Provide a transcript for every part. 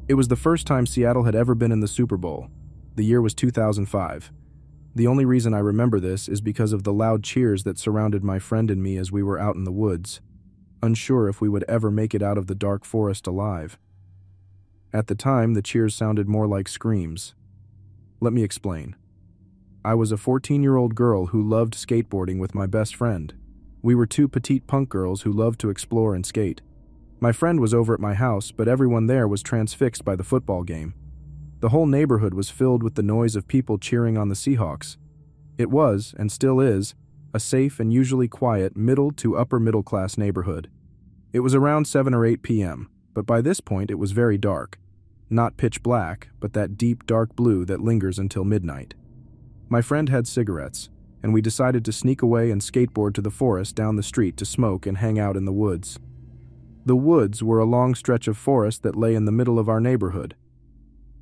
It was the first time Seattle had ever been in the Super Bowl. The year was 2005. The only reason I remember this is because of the loud cheers that surrounded my friend and me as we were out in the woods, unsure if we would ever make it out of the dark forest alive. At the time, the cheers sounded more like screams. Let me explain. I was a 14-year-old girl who loved skateboarding with my best friend. We were two petite punk girls who loved to explore and skate. My friend was over at my house, but everyone there was transfixed by the football game. The whole neighborhood was filled with the noise of people cheering on the Seahawks. It was, and still is, a safe and usually quiet middle to upper middle class neighborhood. It was around 7 or 8 p.m., but by this point it was very dark. Not pitch black, but that deep dark blue that lingers until midnight. My friend had cigarettes, and we decided to sneak away and skateboard to the forest down the street to smoke and hang out in the woods. The woods were a long stretch of forest that lay in the middle of our neighborhood.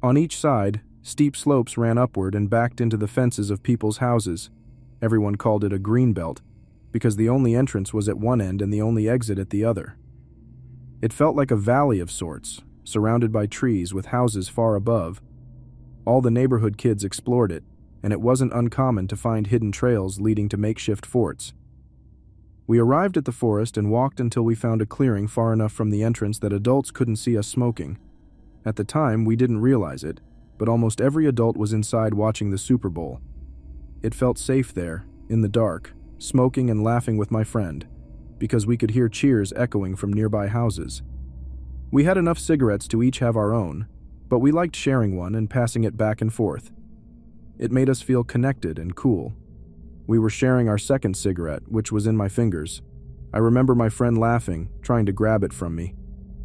On each side, steep slopes ran upward and backed into the fences of people's houses. Everyone called it a green belt, because the only entrance was at one end and the only exit at the other. It felt like a valley of sorts, surrounded by trees with houses far above. All the neighborhood kids explored it, and it wasn't uncommon to find hidden trails leading to makeshift forts. We arrived at the forest and walked until we found a clearing far enough from the entrance that adults couldn't see us smoking. At the time, we didn't realize it, but almost every adult was inside watching the Super Bowl. It felt safe there, in the dark, smoking and laughing with my friend, because we could hear cheers echoing from nearby houses. We had enough cigarettes to each have our own, but we liked sharing one and passing it back and forth. It made us feel connected and cool. We were sharing our second cigarette, which was in my fingers. I remember my friend laughing, trying to grab it from me.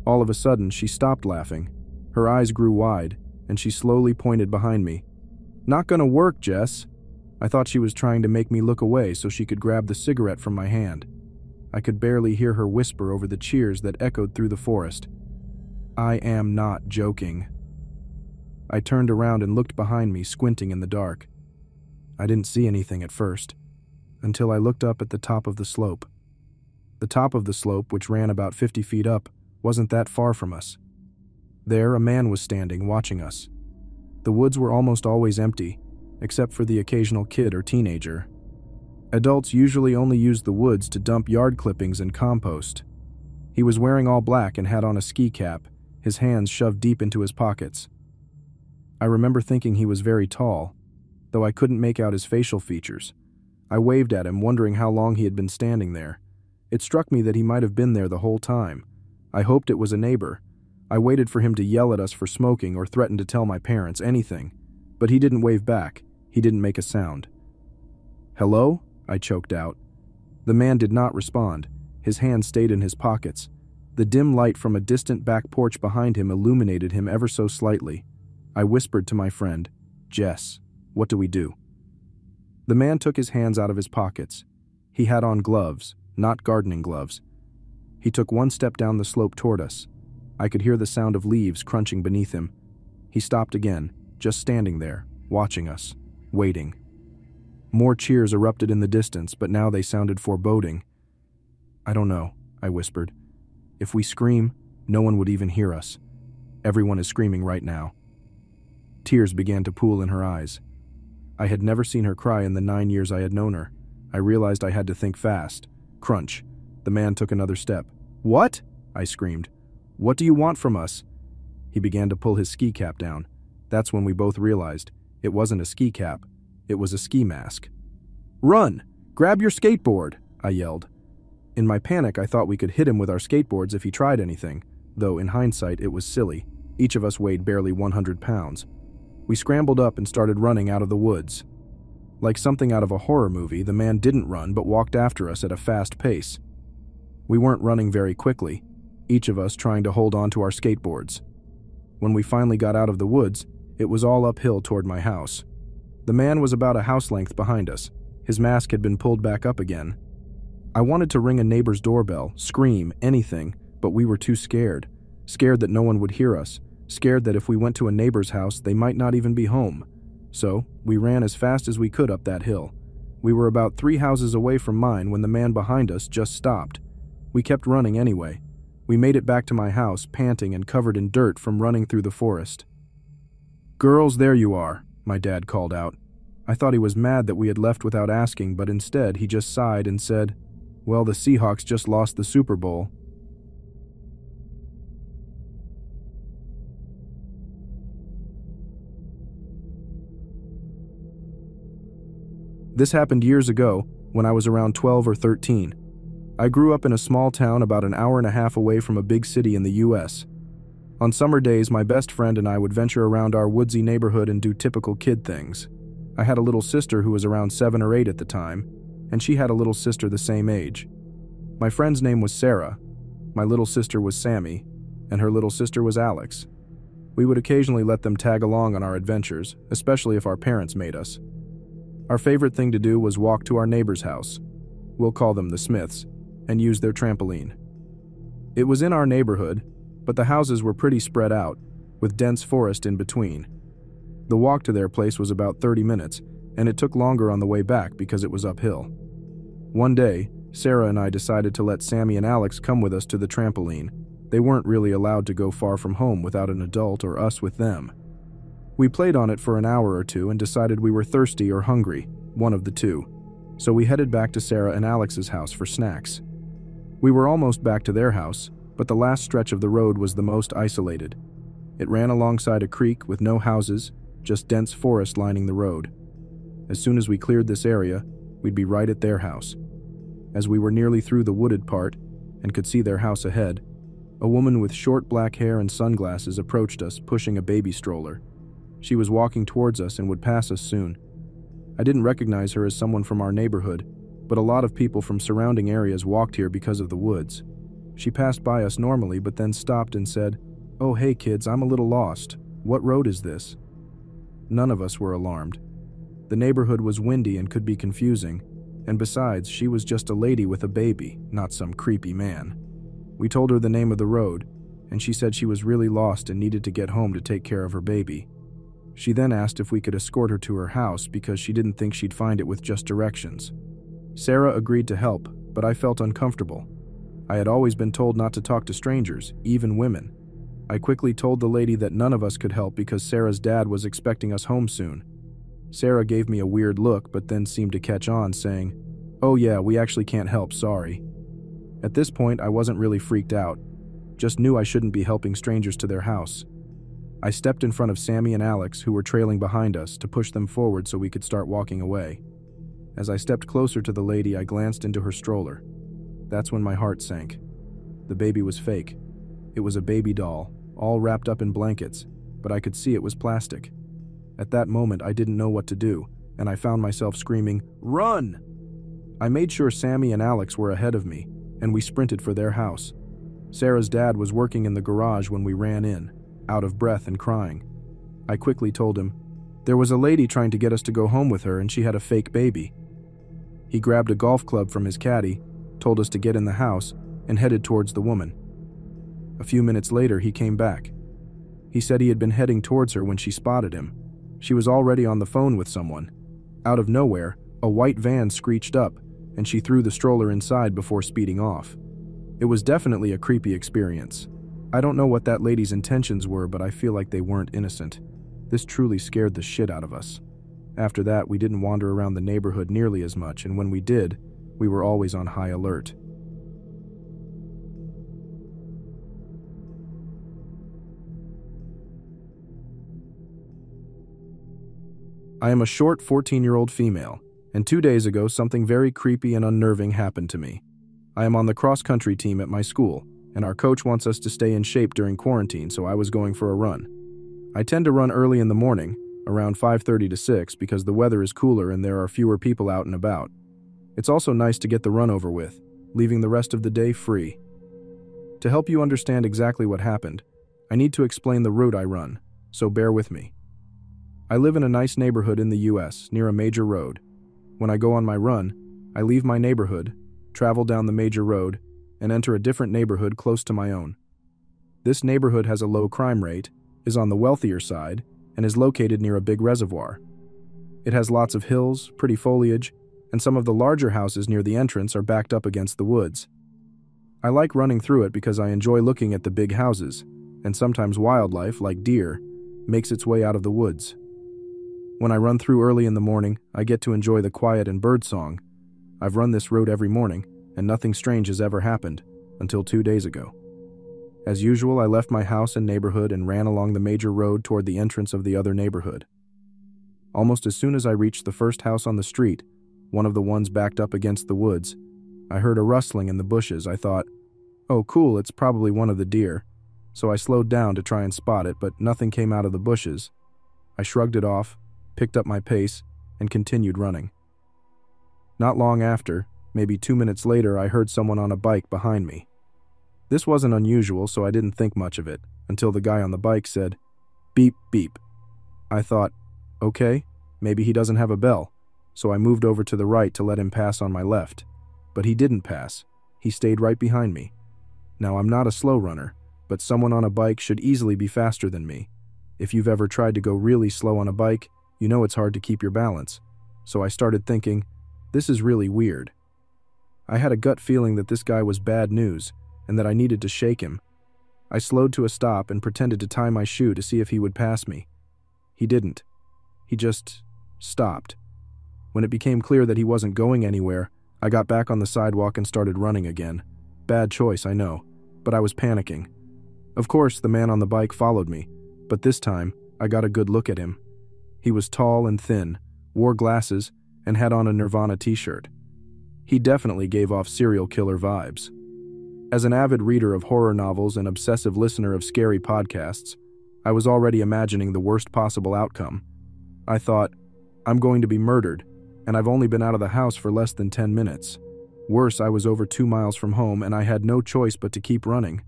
All of a sudden, she stopped laughing. Her eyes grew wide, and she slowly pointed behind me. "Not gonna work, Jess." I thought she was trying to make me look away so she could grab the cigarette from my hand. I could barely hear her whisper over the cheers that echoed through the forest. "I am not joking." I turned around and looked behind me, squinting in the dark. I didn't see anything at first, until I looked up at the top of the slope. The top of the slope, which ran about 50 feet up, wasn't that far from us. There, a man was standing, watching us. The woods were almost always empty, except for the occasional kid or teenager. Adults usually only used the woods to dump yard clippings and compost. He was wearing all black and had on a ski cap, his hands shoved deep into his pockets. I remember thinking he was very tall, though I couldn't make out his facial features. I waved at him, wondering how long he had been standing there. It struck me that he might have been there the whole time. I hoped it was a neighbor. I waited for him to yell at us for smoking or threaten to tell my parents, anything. But he didn't wave back. He didn't make a sound. "Hello?" I choked out. The man did not respond. His hands stayed in his pockets. The dim light from a distant back porch behind him illuminated him ever so slightly. I whispered to my friend, "Jess, what do we do?" The man took his hands out of his pockets. He had on gloves, not gardening gloves. He took one step down the slope toward us. I could hear the sound of leaves crunching beneath him. He stopped again, just standing there, watching us, waiting. More cheers erupted in the distance, but now they sounded foreboding. "I don't know," I whispered. "If we scream, no one would even hear us. Everyone is screaming right now." Tears began to pool in her eyes. I had never seen her cry in the 9 years I had known her. I realized I had to think fast. Crunch. The man took another step. "What?" I screamed. "What do you want from us?" He began to pull his ski cap down. That's when we both realized it wasn't a ski cap. It was a ski mask. "Run! Grab your skateboard!" I yelled. In my panic, I thought we could hit him with our skateboards if he tried anything, though in hindsight it was silly. Each of us weighed barely 100 pounds. We scrambled up and started running out of the woods. Like something out of a horror movie, the man didn't run but walked after us at a fast pace. We weren't running very quickly, each of us trying to hold on to our skateboards. When we finally got out of the woods, it was all uphill toward my house. The man was about a house length behind us. His mask had been pulled back up again. I wanted to ring a neighbor's doorbell, scream, anything, but we were too scared. Scared that no one would hear us. Scared that if we went to a neighbor's house, they might not even be home. So, we ran as fast as we could up that hill. We were about 3 houses away from mine when the man behind us just stopped. We kept running anyway. We made it back to my house, panting and covered in dirt from running through the forest. "Girls, there you are," my dad called out. I thought he was mad that we had left without asking, but instead he just sighed and said, "Well, the Seahawks just lost the Super Bowl." This happened years ago, when I was around 12 or 13. I grew up in a small town about an hour and a half away from a big city in the US. On summer days, my best friend and I would venture around our woodsy neighborhood and do typical kid things. I had a little sister who was around 7 or 8 at the time, and she had a little sister the same age. My friend's name was Sarah, my little sister was Sammy, and her little sister was Alex. We would occasionally let them tag along on our adventures, especially if our parents made us. Our favorite thing to do was walk to our neighbor's house, we'll call them the Smiths, and use their trampoline. It was in our neighborhood, but the houses were pretty spread out, with dense forest in between. The walk to their place was about 30 minutes, and it took longer on the way back because it was uphill. One day, Sarah and I decided to let Sammy and Alex come with us to the trampoline. They weren't really allowed to go far from home without an adult or us with them. We played on it for an hour or two and decided we were thirsty or hungry, one of the two. So we headed back to Sarah and Alex's house for snacks. We were almost back to their house, but the last stretch of the road was the most isolated. It ran alongside a creek with no houses, just dense forest lining the road. As soon as we cleared this area, we'd be right at their house. As we were nearly through the wooded part and could see their house ahead, a woman with short black hair and sunglasses approached us, pushing a baby stroller. She was walking towards us and would pass us soon. I didn't recognize her as someone from our neighborhood, but a lot of people from surrounding areas walked here because of the woods. She passed by us normally, but then stopped and said, "Oh, hey kids, I'm a little lost. What road is this?" None of us were alarmed. The neighborhood was windy and could be confusing, and besides, she was just a lady with a baby, not some creepy man. We told her the name of the road, and she said she was really lost and needed to get home to take care of her baby. She then asked if we could escort her to her house because she didn't think she'd find it with just directions. Sarah agreed to help, but I felt uncomfortable. I had always been told not to talk to strangers, even women. I quickly told the lady that none of us could help because Sarah's dad was expecting us home soon. Sarah gave me a weird look but then seemed to catch on, saying, "Oh yeah, we actually can't help, sorry." At this point, I wasn't really freaked out, just knew I shouldn't be helping strangers to their house. I stepped in front of Sammy and Alex, who were trailing behind us, to push them forward so we could start walking away. As I stepped closer to the lady, I glanced into her stroller. That's when my heart sank. The baby was fake. It was a baby doll, all wrapped up in blankets, but I could see it was plastic. At that moment, I didn't know what to do, and I found myself screaming, "Run!" I made sure Sammy and Alex were ahead of me, and we sprinted for their house. Sarah's dad was working in the garage when we ran in, out of breath and crying. I quickly told him, "There was a lady trying to get us to go home with her and she had a fake baby." He grabbed a golf club from his caddy, told us to get in the house, and headed towards the woman. A few minutes later, he came back. He said he had been heading towards her when she spotted him. She was already on the phone with someone. Out of nowhere, a white van screeched up, and she threw the stroller inside before speeding off. It was definitely a creepy experience. I don't know what that lady's intentions were, but I feel like they weren't innocent. This truly scared the shit out of us. After that, we didn't wander around the neighborhood nearly as much, and when we did, we were always on high alert. I am a short 14-year-old female, and 2 days ago something very creepy and unnerving happened to me. I am on the cross-country team at my school, and our coach wants us to stay in shape during quarantine, so I was going for a run. I tend to run early in the morning, around 5:30 to 6, because the weather is cooler and there are fewer people out and about. It's also nice to get the run over with, leaving the rest of the day free. To help you understand exactly what happened, I need to explain the route I run, so bear with me. I live in a nice neighborhood in the US, near a major road. When I go on my run, I leave my neighborhood, travel down the major road, and enter a different neighborhood close to my own. This neighborhood has a low crime rate, is on the wealthier side, and is located near a big reservoir. It has lots of hills, pretty foliage, and some of the larger houses near the entrance are backed up against the woods. I like running through it because I enjoy looking at the big houses, and sometimes wildlife, like deer, makes its way out of the woods. When I run through early in the morning, I get to enjoy the quiet and birdsong. I've run this road every morning, and nothing strange has ever happened, until 2 days ago. As usual, I left my house and neighborhood and ran along the major road toward the entrance of the other neighborhood. Almost as soon as I reached the first house on the street, one of the ones backed up against the woods, I heard a rustling in the bushes. I thought, oh cool, it's probably one of the deer. So I slowed down to try and spot it, but nothing came out of the bushes. I shrugged it off, picked up my pace, and continued running. Not long after, maybe 2 minutes later, I heard someone on a bike behind me. This wasn't unusual, so I didn't think much of it, until the guy on the bike said, beep, beep. I thought, okay, maybe he doesn't have a bell, so I moved over to the right to let him pass on my left. But he didn't pass. He stayed right behind me. Now, I'm not a slow runner, but someone on a bike should easily be faster than me. If you've ever tried to go really slow on a bike, you know it's hard to keep your balance. So I started thinking, this is really weird. I had a gut feeling that this guy was bad news, and that I needed to shake him. I slowed to a stop and pretended to tie my shoe to see if he would pass me. He didn't. He just stopped. When it became clear that he wasn't going anywhere, I got back on the sidewalk and started running again. Bad choice, I know, but I was panicking. Of course, the man on the bike followed me, but this time, I got a good look at him. He was tall and thin, wore glasses, and had on a Nirvana t-shirt. He definitely gave off serial killer vibes. As an avid reader of horror novels and obsessive listener of scary podcasts, I was already imagining the worst possible outcome. I thought, I'm going to be murdered, and I've only been out of the house for less than 10 minutes. Worse, I was over 2 miles from home and I had no choice but to keep running.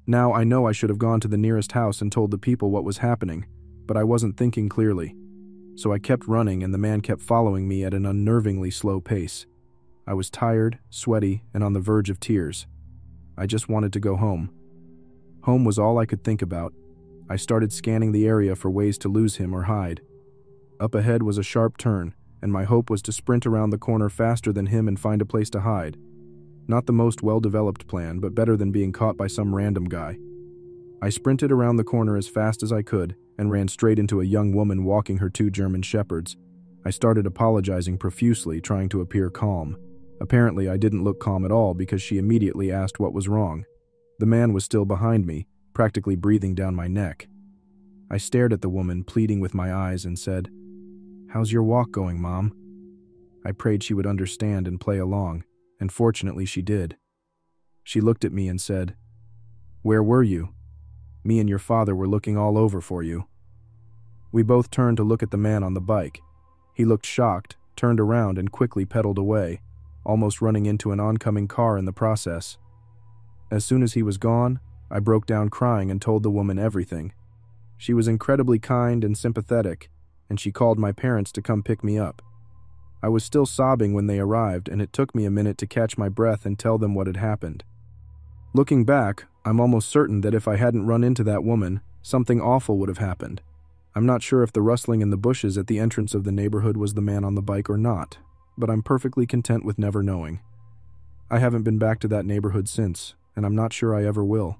Now I know I should have gone to the nearest house and told the people what was happening, but I wasn't thinking clearly. So I kept running and the man kept following me at an unnervingly slow pace. I was tired, sweaty, and on the verge of tears. I just wanted to go home. Home was all I could think about. I started scanning the area for ways to lose him or hide. Up ahead was a sharp turn, and my hope was to sprint around the corner faster than him and find a place to hide. Not the most well-developed plan, but better than being caught by some random guy. I sprinted around the corner as fast as I could and ran straight into a young woman walking her 2 German shepherds. I started apologizing profusely, trying to appear calm. Apparently, I didn't look calm at all because she immediately asked what was wrong. The man was still behind me, practically breathing down my neck. I stared at the woman, pleading with my eyes, and said, "How's your walk going, Mom?" I prayed she would understand and play along, and fortunately she did. She looked at me and said, "Where were you? Me and your father were looking all over for you." We both turned to look at the man on the bike. He looked shocked, turned around, and quickly pedaled away, almost running into an oncoming car in the process. As soon as he was gone, I broke down crying and told the woman everything. She was incredibly kind and sympathetic, and she called my parents to come pick me up. I was still sobbing when they arrived, and it took me a minute to catch my breath and tell them what had happened. Looking back, I'm almost certain that if I hadn't run into that woman, something awful would have happened. I'm not sure if the rustling in the bushes at the entrance of the neighborhood was the man on the bike or not, but I'm perfectly content with never knowing. I haven't been back to that neighborhood since, and I'm not sure I ever will.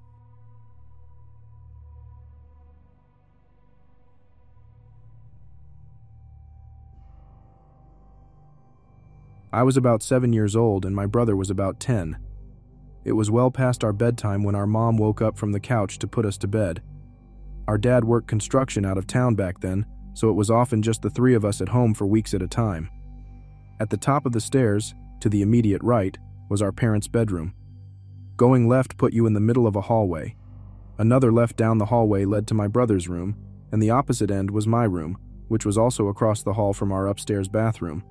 I was about 7 years old and my brother was about 10. It was well past our bedtime when our mom woke up from the couch to put us to bed. Our dad worked construction out of town back then, so it was often just the 3 of us at home for weeks at a time. At the top of the stairs, to the immediate right, was our parents' bedroom. Going left put you in the middle of a hallway. Another left down the hallway led to my brother's room, and the opposite end was my room, which was also across the hall from our upstairs bathroom.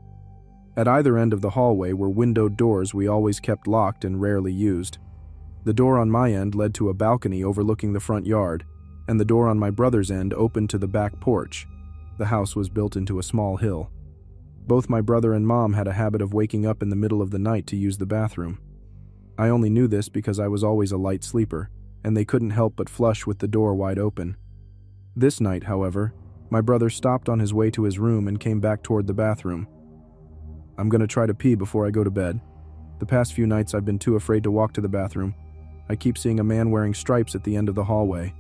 At either end of the hallway were windowed doors we always kept locked and rarely used. The door on my end led to a balcony overlooking the front yard, and the door on my brother's end opened to the back porch. The house was built into a small hill. Both my brother and mom had a habit of waking up in the middle of the night to use the bathroom. I only knew this because I was always a light sleeper, and they couldn't help but flush with the door wide open. This night, however, my brother stopped on his way to his room and came back toward the bathroom. "I'm going to try to pee before I go to bed," The past few nights I've been too afraid to walk to the bathroom. I keep seeing a man wearing stripes at the end of the hallway.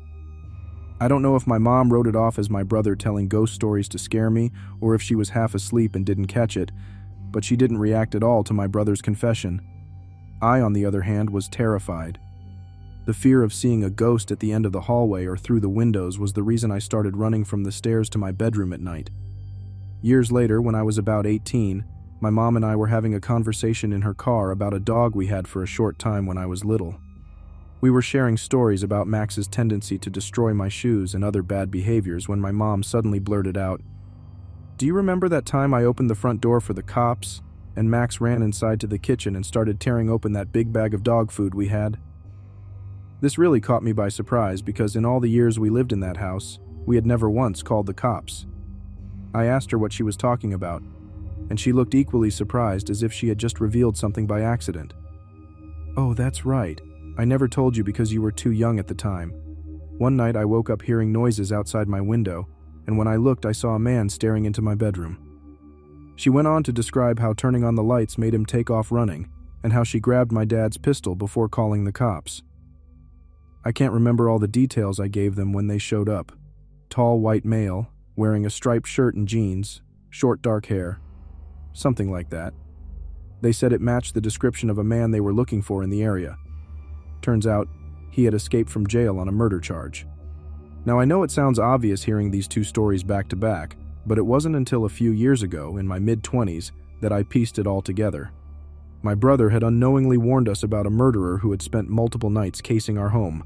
I don't know if my mom wrote it off as my brother telling ghost stories to scare me, or if she was half asleep and didn't catch it, but she didn't react at all to my brother's confession. I, on the other hand, was terrified. The fear of seeing a ghost at the end of the hallway or through the windows was the reason I started running from the stairs to my bedroom at night. Years later, when I was about 18, my mom and I were having a conversation in her car about a dog we had for a short time when I was little. We were sharing stories about Max's tendency to destroy my shoes and other bad behaviors when my mom suddenly blurted out, "Do you remember that time I opened the front door for the cops, and Max ran inside to the kitchen and started tearing open that big bag of dog food we had?" This really caught me by surprise because in all the years we lived in that house, we had never once called the cops. I asked her what she was talking about, and she looked equally surprised as if she had just revealed something by accident. "Oh, that's right. I never told you because you were too young at the time. One night I woke up hearing noises outside my window, and when I looked I saw a man staring into my bedroom." She went on to describe how turning on the lights made him take off running, and how she grabbed my dad's pistol before calling the cops. I can't remember all the details I gave them when they showed up. Tall white male, wearing a striped shirt and jeans, short dark hair. Something like that. They said it matched the description of a man they were looking for in the area. Turns out, he had escaped from jail on a murder charge. Now I know it sounds obvious hearing these two stories back to back, but it wasn't until a few years ago, in my mid-20s, that I pieced it all together. My brother had unknowingly warned us about a murderer who had spent multiple nights casing our home.